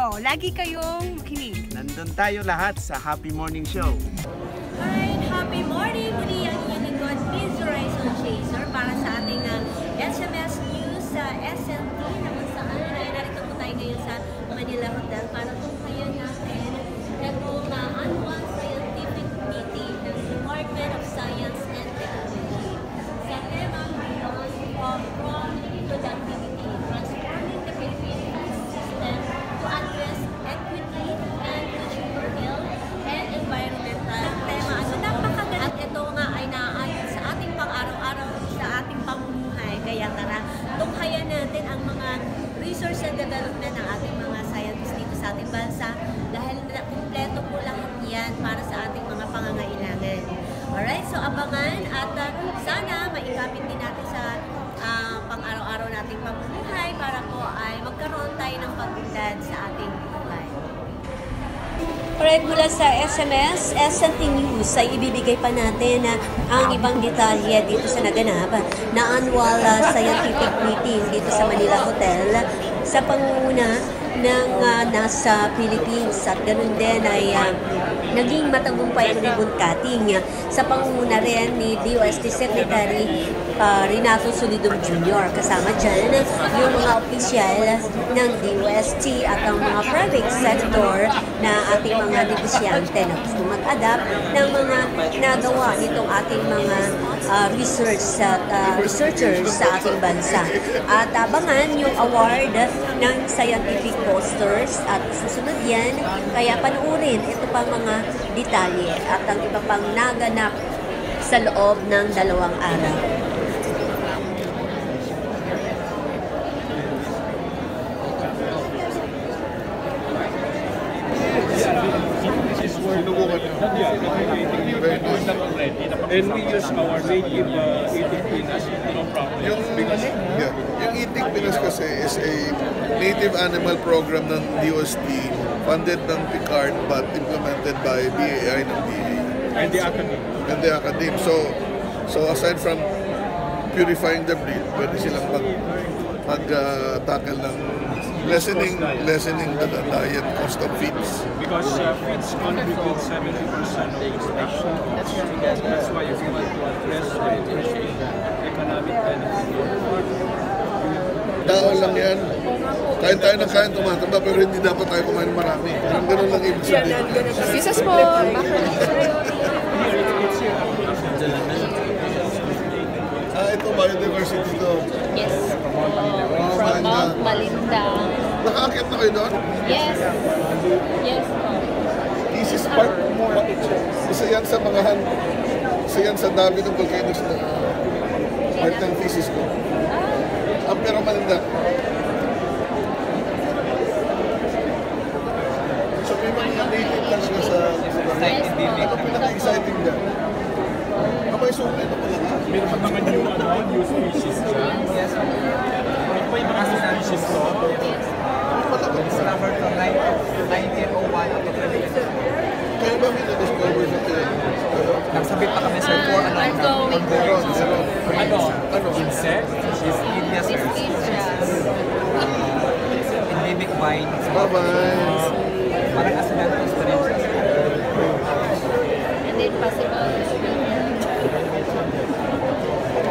So, lagi kayong makinig. Nandun tayo lahat sa Happy Morning Show. Alright, happy morning! Muli ang inyong lingkod, Miss Horizon Chaser para sa ating SMS News sa SMT na kung saan ay narito po tayo ngayon sa Manila Hotel para tunghayan natin itong annual scientific meeting ng Department of Science and Technology sa tema Beyond from Productivity, Transforming the Philippine Health System to Address Equity and Consumer Health and Environmental tema. So napakaganda at ito nga ay naaayon sa ating pang-araw-araw sa ating pamumuhay. Kaya tara, tunghayan natin ang mga research and development ng ating mga scientists dito sa ating bansa dahil kumpleto po lahat yan para sa ating mga pangangailangan. Alright, so abangan at sana maigamit din natin sa pang-araw-araw nating pamumuhay para po ay magkaroon tayo ng pag-unlad sa ating buhay. Alright, mula sa SMS, SMT News ay ibibigay pa natin ang ibang detalye dito sa naganap na annual scientific meeting dito sa Manila Hotel sa pangunguna ng nasa Philippines at ganun din ay naging matagumpay ang ribbon cutting sa pangunguna rin ni DOST Secretary Renato Solidum Jr. Kasama dyan yung mga opisyal ng DOST at ang mga private sector na ating mga negosyante na gusto mag-adapt ng mga nagawa nitong ating mga researchers sa ating bansa. At abangan yung award ng scientific posters at susunod yan, kaya panuorin ito pa mga detalye at ang iba pang naganap sa loob ng 2 araw. And we use our native itik pinas, no problem. Yung itik pinas kasi is a native animal program ng DOST, funded ng PICART but implemented by BAI ng BA. And the academy. And the academy. So aside from purifying the breed, pwede silang mag-tackle ng lessening the diet cost of feeds. Because feeds contribute 70% of the production cost. That's why if you want to address the nutrition economic benefit. Tao lang yan. Kain tayo ng kain tumataba pero hindi dapat tayo kumain marami. Parang ganun lang ibig sabihin. Jesus po! Ito biodiversity to. Yes. From Mount Malinda. Nakaakit na kayo doon? Yes. Yes po. Thesis part. Isa yan sa mga isa yan sa dami ng volcanoes na part ng thesis ko. Ang Pero Malinda. So may mga native lang siya sa ano pinaka-exciting dyan? May sulit na pala nga. Meron pa mga new species siya. Yes. May pa yung mga species ko. Discovered from 1901 up to 2020. Kaya ba may na-discover sa ito? Nagsabit pa kami sir for Ano? Insect? India's endemic vine. Bye-bye. Parang accidental pa rin. And then possible.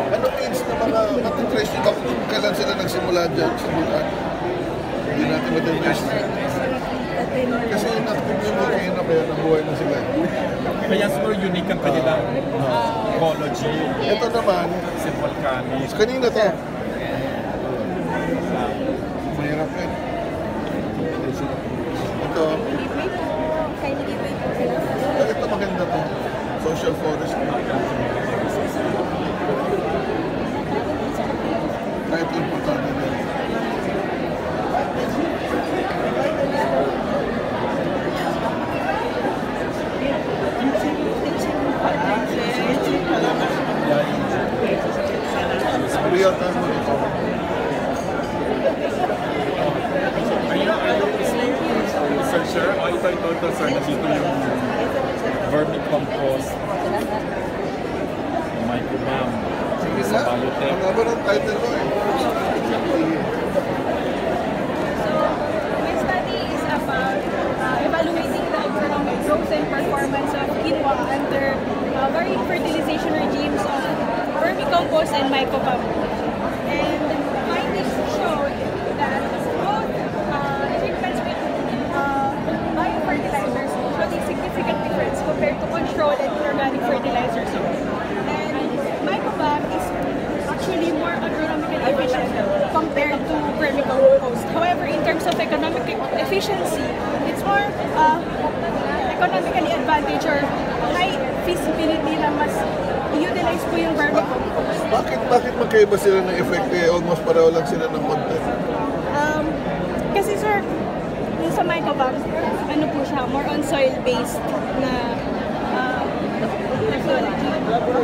Ano means na mga matitrace nyo kung kailan sila nagsimula dyan sa Bulacan? Hindi natin matitrace na. Kasi inactive yung volcano kaya nabuhay na sila. Kaya siguro unique ang kanilang ecology. Ito naman, Kasi volcanic. kanina to. Mahirap yun. Ito maganda to. Social forestry. Kahit importante na. Real time monitoring. Researcher, ito sir, nandito yung vermicompost, microbiome, sa biotech. Ang haba ng title ko eh. My study is about quinoa under varying fertilization regimes of vermicompost and mycopump. And findings show that both treatments with biofertilizers showed a significant difference compared to controlled and inorganic fertilizers. And mycopump is actually more agronomically efficient compared to vermicompost. However, in terms of economic efficiency, it's more economically advantage or high feasibility na mas i-utilize po yung vermicompost. Bakit magkaiba sila ng effect eh? Almost pareho lang sila ng content. Kasi sir, yung sa mycopump, ano po siya, more on soil-based na technology.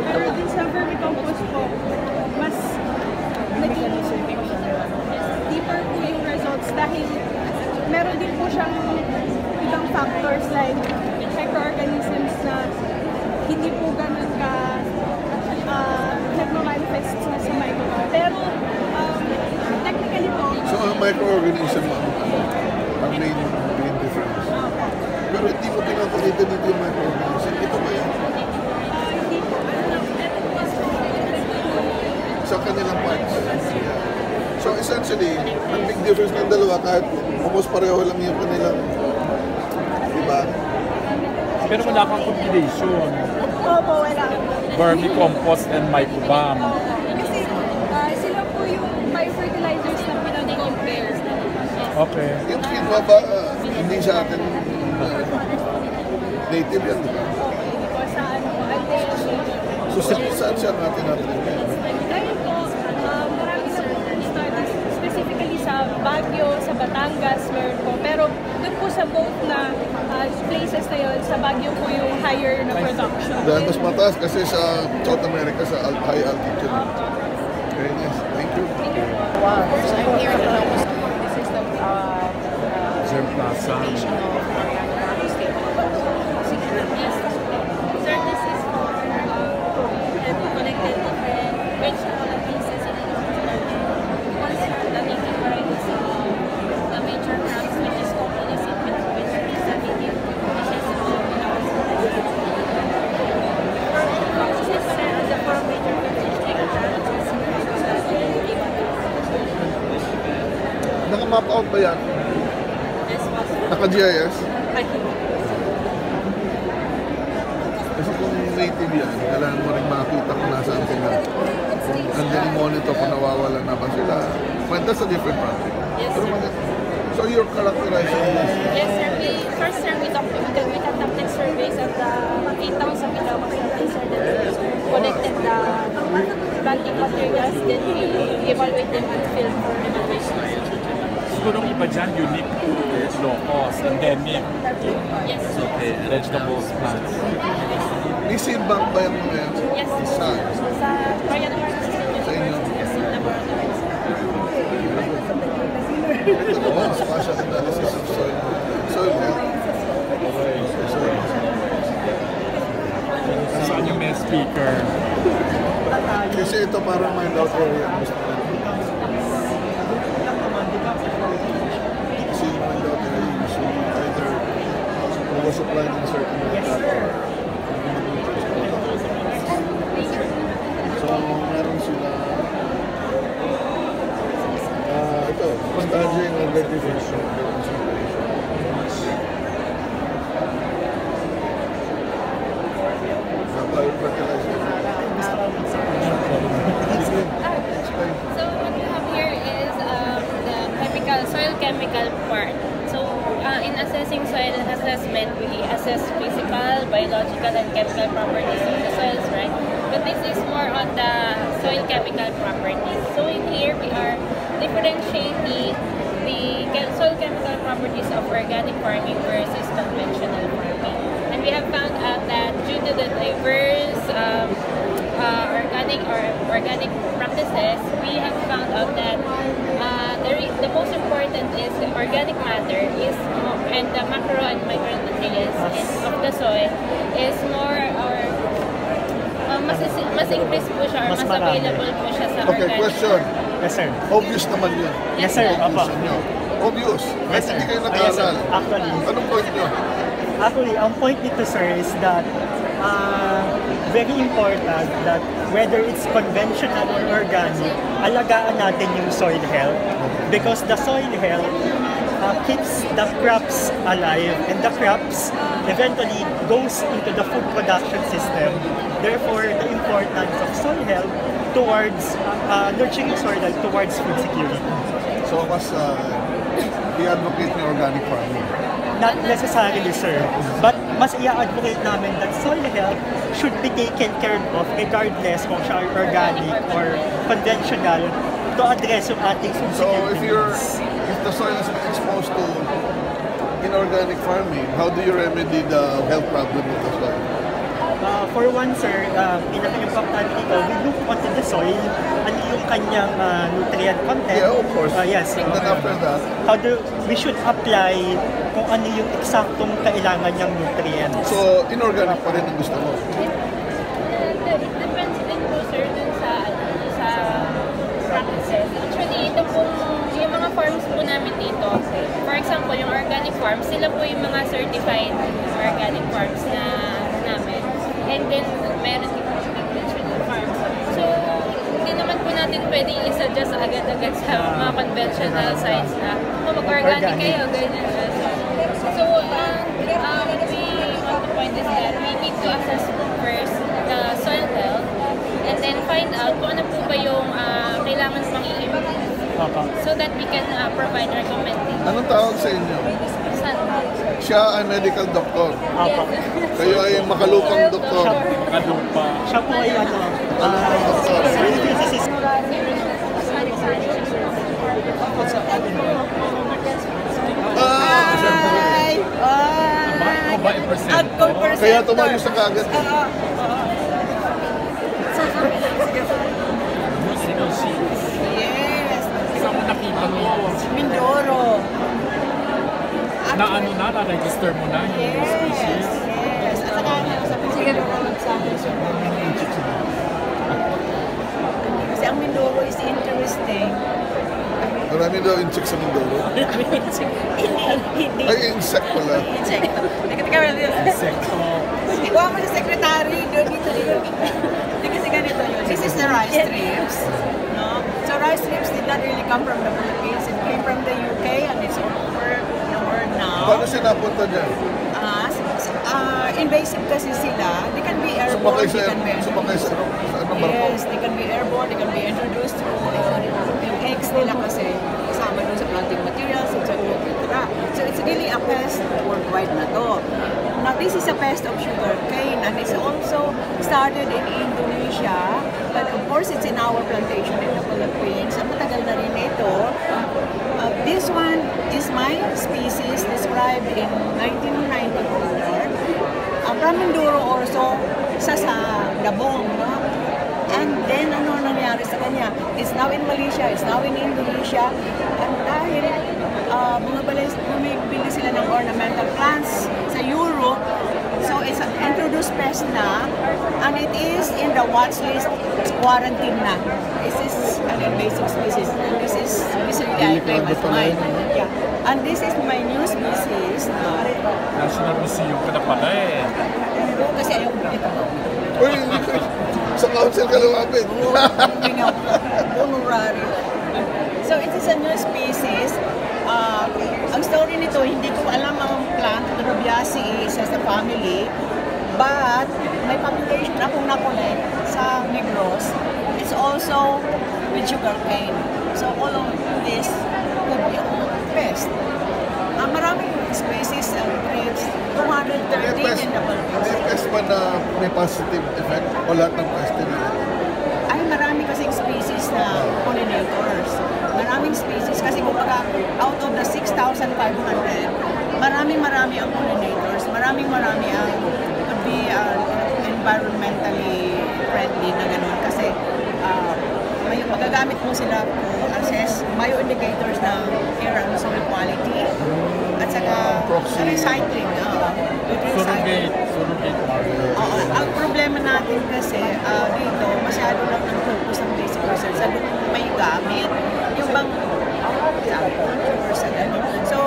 Pero din sa vermicompost po, mas naging deeper po yung results dahil meron din po siyang ibang factors like microorganisms na hindi po ganun ka nagmamanifest sa mycopump. Pero technically po, so ang microorganism ang main difference. Pero hindi mo pinapakita dito yung microorganism. Ito ba yan? hindi po. Sa kanilang parts. So essentially, ang big difference ng dalawa kahit almost pareho lang yung kanilang, diba? Pero wala kang combination. Opo, wala. Vermicompost and mycopump. Kasi sila po yung biofertilizers na pinag-compare. Okay. Yung quinoa ba, hindi sa atin native yan, diba? Hindi po sa ano po, alternative. So saan siya natin ngayon? Dahil po, marami na po studies specifically sa Baguio, sa Batangas, meron po. Pero doon po sa both na places na yun, sa Baguio po yung higher na production. Dahil mas mataas kasi sa South America, sa high altitude. Very nice. Thank you. Wow. So I'm here to help us. This is the Zem Plaza. station of Mariana Valley State. Yes. Sir, this is for connected different vegetable pieces in the once the native varieties of the major crops, which is coconut seed, which is the native dishes of the four major Naka-map out ba yan? Naka-GIS? Kasi kung native yan, kailangan mo rin makakita kung nasaan sila. Kung andyan yung monitor kung nawawala na ba sila. Well, that's a different project. Pero so you're characterizing this? Yes, sir. First, sir, we conducted surveys of the 8,000 kilometers, sir, that we connected the planting materials, then we evaluate them and film for evaluation. Siguro ang iba dyan, unique to low cost, endemic. Yes. Okay, vegetables, plants. May seed bank ba yung mga yan? Yes. Saan? Sa Royal University. Sa inyo? Yes, in laboratories. Ito naman, spatial analysis of soil health. Saan yung may speaker? Kasi ito para mind out area. Kasi yung mind out area, usually either oversupply ng certain so, meron sila ito, staging and vertification. So what we have here is the soil chemical part. So in assessing soil assessment, we assess physical, biological, and chemical properties of the soils, right? But this is more on the soil chemical properties. So in here we are differentiating the soil chemical properties of organic farming versus conventional farming. And we have found out that due to the diverse organic practices, we have found out that the most important is the organic matter is and the macro and micronutrients of the soil is more or mas increase po siya or mas available po siya sa Okay, organic. question. Yes, sir. Obvious naman yun. Yes, sir. Opo. Obvious. Kahit Yes, sir. hindi kayo Yes, sir. nag-aaral. Actually, Anong point nyo? Actually, ang point nito, sir, is that very important that whether it's conventional or organic, alagaan natin yung soil health because the soil health keeps the crops alive and the crops eventually goes into the food production system. Therefore, the importance of soil health towards nurturing soil health towards food security. So, mas i-advocate niyo organic farming? Not necessarily, sir. But mas i-advocate namin that soil health should be taken care of regardless kung siya organic or conventional to address yung ating food security. So, if the soil is exposed to inorganic farming, how do you remedy the health problem of the soil? For one, sir, pinaka-importante dito, we look onto the soil, ano yung kanyang nutrient content. Yeah, of course. Yes. And then after that, we should apply kung ano yung eksaktong kailangan niyang nutrients. So, inorganic pa rin ang gusto mo? It depends din po, sir, dun sa practices. Actually, ito pong, yung mga farms po namin dito, for example, yung organic farms, sila po yung mga certified organic farms na namin. And then, meron din po conventional farms. So, hindi naman po natin pwedeng isa-adjust agad-agad sa mga conventional sites na mag-organic kayo, ganyan. So, we want to point is that we need to assess first the soil health and then find out kung ano po ba yung kailangan pang i-improve so that we can provide recommendation. Anong tawag sa inyo? Siya ay medical doctor. Kayo ay makalupang doktor. Siya po ay physicist. Kaya tumayos na kagad. Yes. Saan mo nakita mo? Mindoro. Na ano na, na-register mo na yung species? Yes. At saka sa Mindoro nagsama siya. Kasi ang Mindoro is interesting. Marami daw insect sa Mindoro. Hindi. Ay, insect pala. Insect. Insecto. Ikuha mo sa secretary doon dito. Hindi kasi ganito yun. This is the rice strips. No? So rice strips did not really come from the Philippines. It came from the UK and it's all over the world now. Paano siya napunta dyan? Invasive kasi sila. They can be airborne. Sumakay sa anong barko? Yes, they can be airborne. They can be introduced to yung eggs nila kasi kasama doon sa planting materials, etc. So it's really a pest worldwide na to. Now this is a pest of sugarcane and it's also started in Indonesia, but of course it's in our plantation in the Philippines. Ang matagal na rin ito. This one is my species described in 1994. From Mindoro also sa Dabong, no? And then ano nangyari sa kanya? It's now in Malaysia, it's now in Indonesia. At dahil bumibili sila ng ornamental plants sa Europe, so it's an introduced pest na, and it is in the watch list, quarantine na. This is an invasive species, and this is I claim as mine. Yeah. And this is my new species na. National Museum ka na pala eh. Kasi ayaw ko dito. Uy, sa council ka lumapit. Honorary. So it is a new species. Ang story nito, hindi ko alam ang plant, Rubiaceae as a family, but may population akong nakulit sa Negros. It's also with sugarcane. So all of this could be a pest. Maraming species and traits, 213 in the Philippines. May pest ba na may positive effect o lahat ng pest nila? Ay, marami kasing species na pollinators. Maraming species kasi kumbaga out of the 6,500, marami ang pollinators. Marami ang could be environmentally friendly na gano'n kasi may magagamit mo sila to assess bioindicators ng air and soil quality at saka recycling. Surrogate market. Ang problema natin kasi dito, masyado lang ang focus ng basic research sa may gamit. Yung bang sabi ko, sa gano'n. So,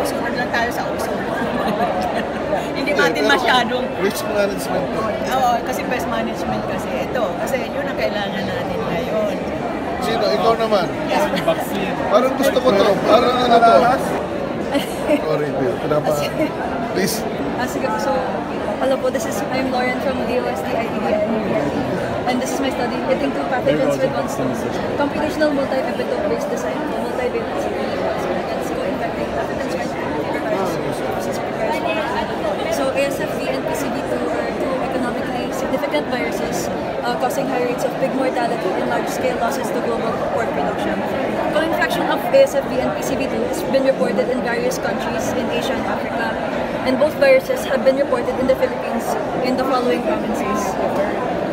sunod lang tayo sa ozone. Hindi natin masyadong... Risk management po. Oo, kasi best management kasi ito. Kasi yun ang kailangan natin ngayon. Sino? Ikaw naman? Yes. Vaccine. Parang gusto ko to. Parang ano to. Sorry, Bill. Pinapa. Please. Sige po. So, hello po. I'm Lauren from DOST IDEA. And this is my study, Hitting Two Pathogens with One Stone. Computational multi-epitope-based design for multivalent vaccine against co-infecting pathogens right. So, ASFV and PCV2 are two economically significant viruses causing high rates of pig mortality and large-scale losses to global pork production. Co-infection of ASFV and PCV2 has been reported in various countries in Asia and Africa, and both viruses have been reported in the Philippines in the following provinces.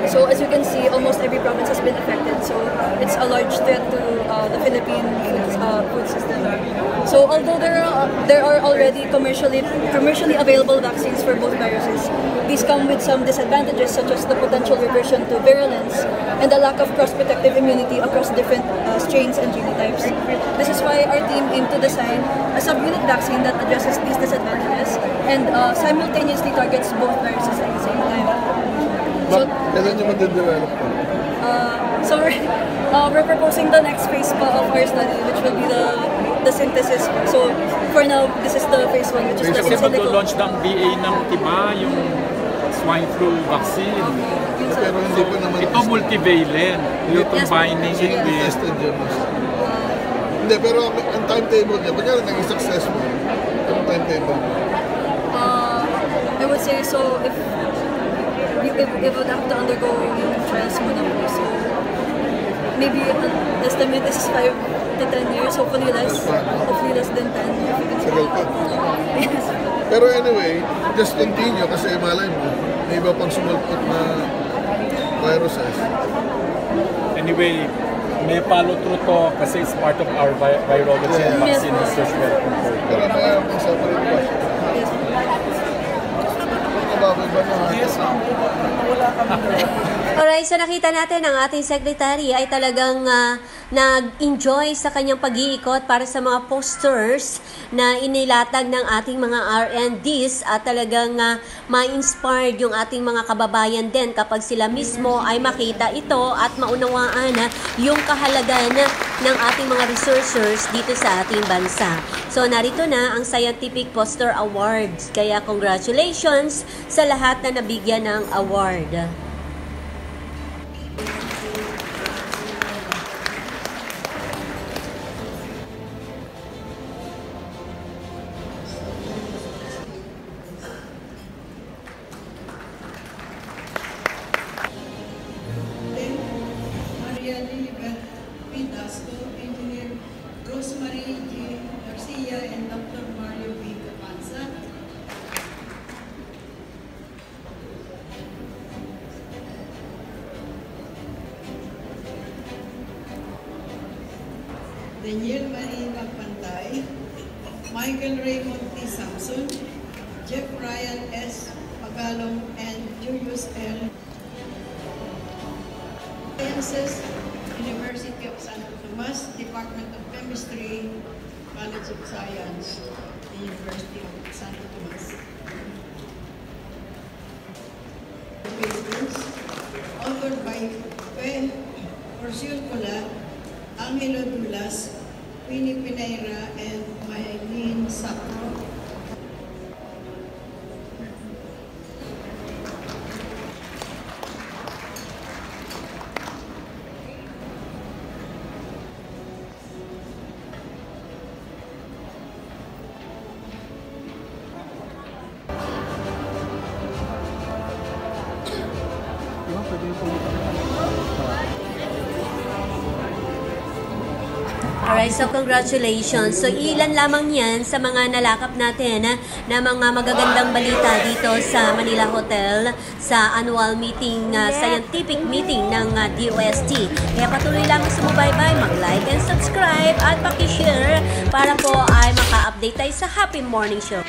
So as you can see, almost every province has been affected. So it's a large threat to the Philippine food system. So although there are already commercially available vaccines for both viruses, these come with some disadvantages such as the potential reversion to virulence and the lack of cross-protective immunity across different strains and genotypes. This is why our team aimed to design a subunit vaccine that addresses these disadvantages and simultaneously targets both viruses at the same time. So, kailan nyo mag-develop po? So we're proposing the next phase pa of our study, which will be the synthesis. So for now, this is the phase 1, which is the Kasi in silico. mag-launch ng DA ng TIBA, yung swine flu vaccine. Pero hindi pa naman. Ito multivalent. You're combining it with... Tested dyan. Hindi, pero ang timetable niya, kunyari naging successful. Ang timetable niya. I would say so if it would have to undergo yung trials muna po. So maybe an estimate is 5 to 10 years, hopefully less than 10. Sagal pa. Yes. Pero anyway, just continue kasi malay mo, may iba pang sumulpot na viruses. Anyway, may follow through to kasi it's part of our virology and vaccine research development program. Pero mayroon pang separate question. Yes. Yes, ma'am. Wala kami. Alright, so nakita natin ang ating secretary ay talagang nag-enjoy sa kanyang pag-iikot para sa mga posters na inilatag ng ating mga R&Ds at talagang ma-inspired yung ating mga kababayan din kapag sila mismo ay makita ito at maunawaan yung kahalagahan ng ating mga researchers dito sa ating bansa. So narito na ang Scientific Poster Awards. Kaya congratulations sa lahat na nabigyan ng award. Engineer Rosemary G. Garcia and Dr. Mario B. Capanza. Daniel Marie Magpantay, Michael Raymond T. Samson, Jeff Ryan S. Pagalong, and Julius L. Sciences, University of Santo Tomas, Department of Chemistry, College of Science, the University of Santo Tomas. Papers authored by Orsion Cola, Angelo Dulas, Winnie Pineira, and Maylene Sacro. Alright, so congratulations. So ilan lamang yan sa mga nalakap natin na mga magagandang balita dito sa Manila Hotel sa annual meeting, scientific meeting ng DOST. Kaya patuloy lang sumubaybay, mag-like and subscribe at paki-share para po ay maka-update tayo sa Happy Morning Show.